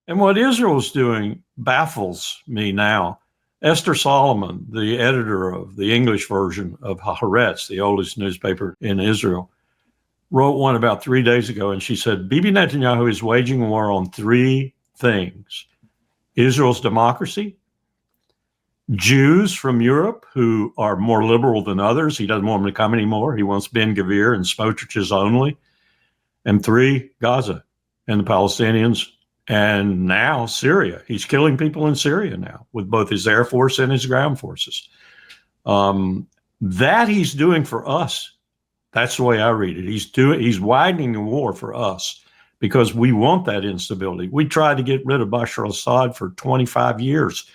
And what Israel's doing baffles me now. Esther Solomon, the editor of the English version of Haaretz, the oldest newspaper in Israel, wrote one about 3 days ago, and she said, Bibi Netanyahu is waging war on three things: Israel's democracy, Jews from Europe who are more liberal than others. He doesn't want them to come anymore. He wants Ben Gvir and Smotriches only. And three, Gaza and the Palestinians. And now Syria. He's killing people in Syria now with both his air force and his ground forces. That he's doing for us. That's the way I read it. He's widening the war for us because we want that instability. We tried to get rid of Bashar al-Assad for 25 years.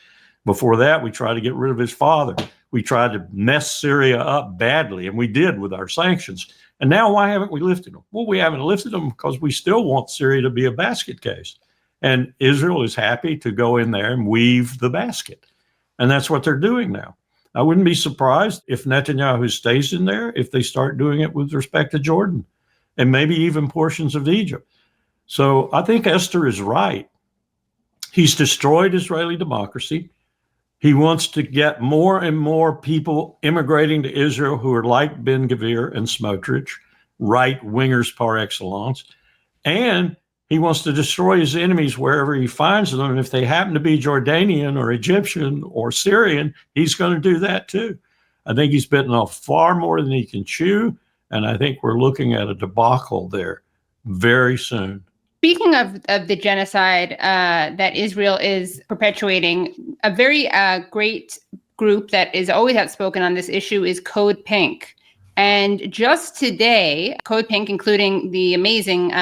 Before that, we tried to get rid of his father. We tried to mess Syria up badly, and we did with our sanctions. And now why haven't we lifted them? Well, we haven't lifted them because we still want Syria to be a basket case. And Israel is happy to go in there and weave the basket. And that's what they're doing now. I wouldn't be surprised if Netanyahu stays in there if they start doing it with respect to Jordan and maybe even portions of Egypt. So I think Esther is right. He's destroyed Israeli democracy. He wants to get more and more people immigrating to Israel who are like Ben Gvir and Smotrich, right-wingers par excellence. And he wants to destroy his enemies wherever he finds them. And if they happen to be Jordanian or Egyptian or Syrian, he's going to do that too. I think he's bitten off far more than he can chew. And I think we're looking at a debacle there very soon. Speaking of the genocide that Israel is perpetuating, a very great group that is always outspoken on this issue is CODEPINK. And just today, CODEPINK, including the amazing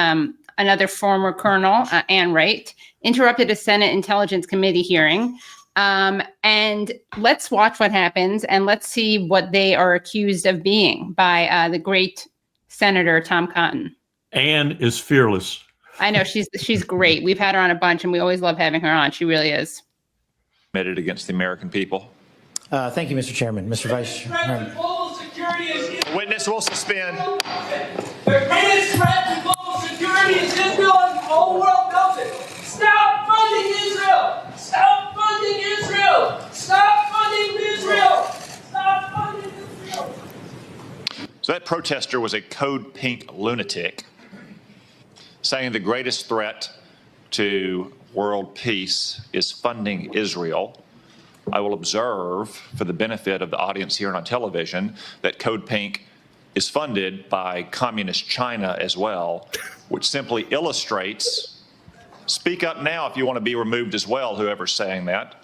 another former colonel, Ann Wright, interrupted a Senate Intelligence Committee hearing. And let's watch what happens, and let's see what they are accused of being by the great Senator Tom Cotton. Ann is fearless. I know, she's great. We've had her on a bunch, and we always love having her on. She really is. Committed against the American people. Thank you, Mr. Chairman. Mr. Vice Chairman. Witness will suspend. The greatest threat to global security is Israel, and the whole world knows it. Stop funding Israel! Stop funding Israel! Stop funding Israel! Stop funding Israel! So that protester was a CODEPINK lunatic, saying the greatest threat to world peace is funding Israel. I will observe, for the benefit of the audience here on television, that CODEPINK is funded by communist China as well, which simply illustrates, speak up now if you want to be removed as well, whoever's saying that.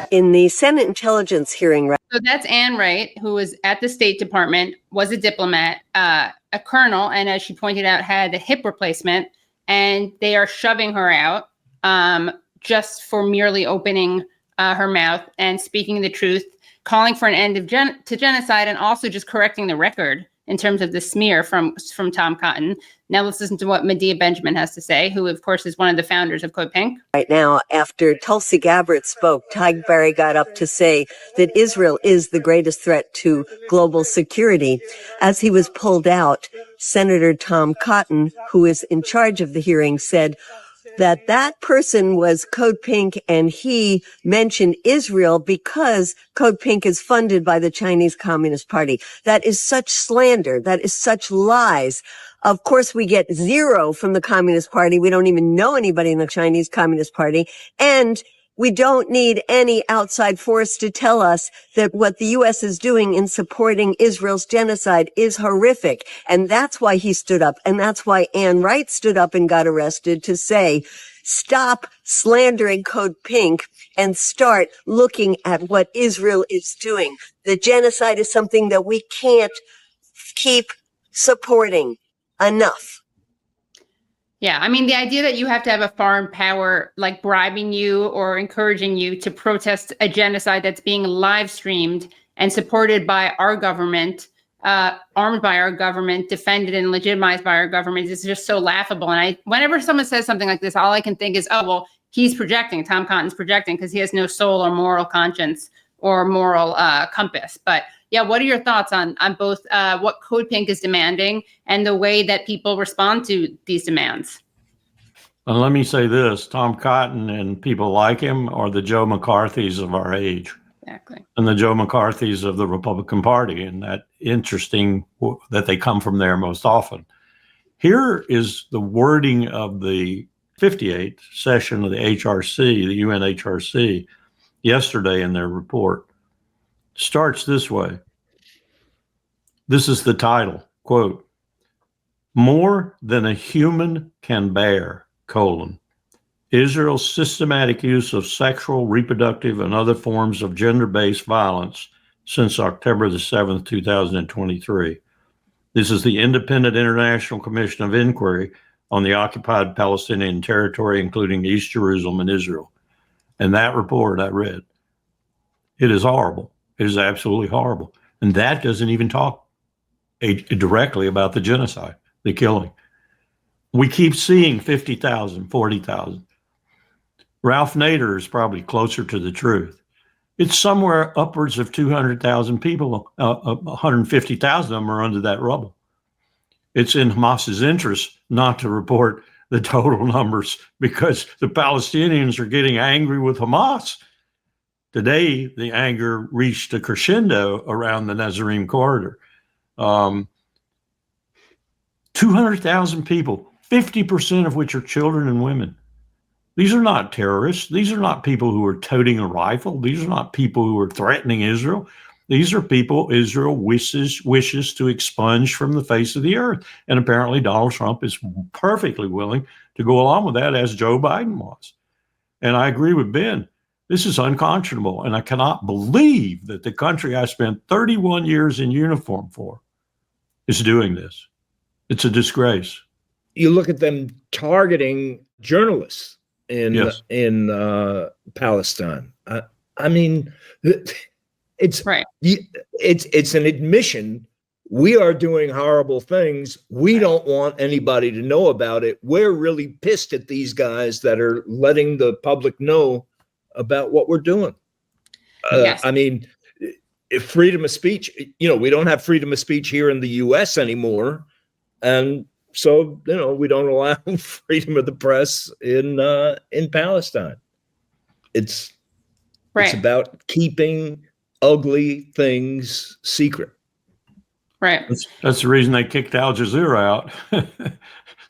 In the Senate Intelligence hearing. So that's Ann Wright, who was at the State Department, was a diplomat, a colonel, and as she pointed out, had a hip replacement, and they are shoving her out just for merely opening her mouth and speaking the truth, calling for an end to genocide, and also just correcting the record in terms of the smear from Tom Cotton. Now let's listen to what Medea Benjamin has to say, who, of course, is one of the founders of CODEPINK. Right now, after Tulsi Gabbard spoke, Tig Barry got up to say that Israel is the greatest threat to global security. As he was pulled out, Senator Tom Cotton, who is in charge of the hearing, said that person was CODEPINK, and he mentioned Israel because CODEPINK is funded by the Chinese Communist Party. That is such slander. That is such lies. Of course, we get zero from the Communist Party. We don't even know anybody in the Chinese Communist Party. And we don't need any outside force to tell us that what the U.S. is doing in supporting Israel's genocide is horrific. And that's why he stood up. And that's why Ann Wright stood up and got arrested, to say, stop slandering CODEPINK and start looking at what Israel is doing. The genocide is something that we can't keep supporting enough. Yeah, I mean, the idea that you have to have a foreign power like bribing you or encouraging you to protest a genocide that's being live streamed and supported by our government armed by our government, defended and legitimized by our government. It's just so laughable. And whenever someone says something like this, all I can think is, oh, well, he's projecting. Tom Cotton's projecting because he has no soul or moral conscience or moral compass. But yeah, what are your thoughts on both what Code Pink is demanding and the way that people respond to these demands? And let me say this, Tom Cotton and people like him are the Joe McCarthys of our age. Exactly. And the Joe McCarthys of the Republican Party. And that interesting that they come from there most often. Here is the wording of the 58th session of the HRC, the UNHRC, yesterday in their report. Starts this way. This is the title, quote, "More than a human can bear, Israel's systematic use of sexual, reproductive, and other forms of gender-based violence since October the 7th, 2023. This is the Independent International Commission of Inquiry on the occupied Palestinian territory, including East Jerusalem and Israel." And that report I read, it is horrible. It is absolutely horrible. And that doesn't even talk directly about the genocide, the killing. We keep seeing 50,000, 40,000. Ralph Nader is probably closer to the truth. It's somewhere upwards of 200,000 people, 150,000 of them are under that rubble. It's in Hamas's interest not to report the total numbers because the Palestinians are getting angry with Hamas. Today, the anger reached a crescendo around the Nazarene corridor. 200,000 people, 50% of which are children and women. These are not terrorists. These are not people who are toting a rifle. These are not people who are threatening Israel. These are people Israel wishes to expunge from the face of the earth. And apparently Donald Trump is perfectly willing to go along with that, as Joe Biden was. And I agree with Ben. This is unconscionable. And I cannot believe that the country I spent 31 years in uniform for is doing this. It's a disgrace. You look at them targeting journalists in Palestine. I mean, it's right. It's an admission. We are doing horrible things. We don't want anybody to know about it. We're really pissed at these guys that are letting the public know about what we're doing. Yes. I mean, if freedom of speech, we don't have freedom of speech here in the U.S. anymore. And so, we don't allow freedom of the press in Palestine. It's about keeping ugly things secret. Right. That's the reason they kicked Al Jazeera out.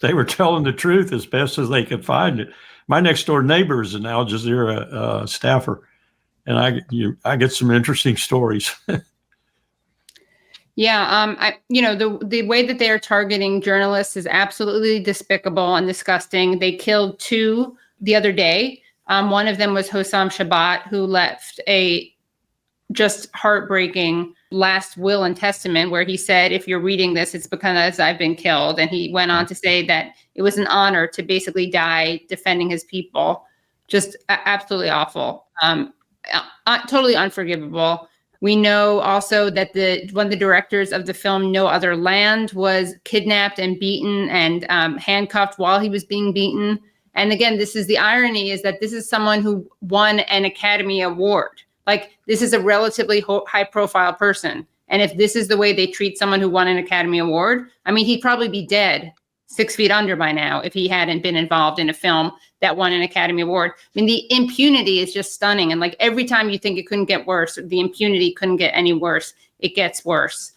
They were telling the truth as best as they could find it. My next door neighbor is an Al Jazeera staffer, and I get some interesting stories. Yeah, the way that they are targeting journalists is absolutely despicable and disgusting. They killed 2 the other day. One of them was Hossam Shabbat, who left a just heartbreaking last will and testament where he said, if you're reading this, it's because I've been killed. And he went on to say that it was an honor to basically die defending his people. Just absolutely awful. Totally unforgivable. We know also that one of the directors of the film No Other Land was kidnapped and beaten and handcuffed while he was being beaten. And again, this is the irony, is that this is someone who won an Academy Award. Like, this is a relatively high profile person. And if this is the way they treat someone who won an Academy Award, I mean, he'd probably be dead 6 feet under by now if he hadn't been involved in a film that won an Academy Award. I mean, the impunity is just stunning. And like, every time you think it couldn't get worse, the impunity couldn't get any worse, it gets worse.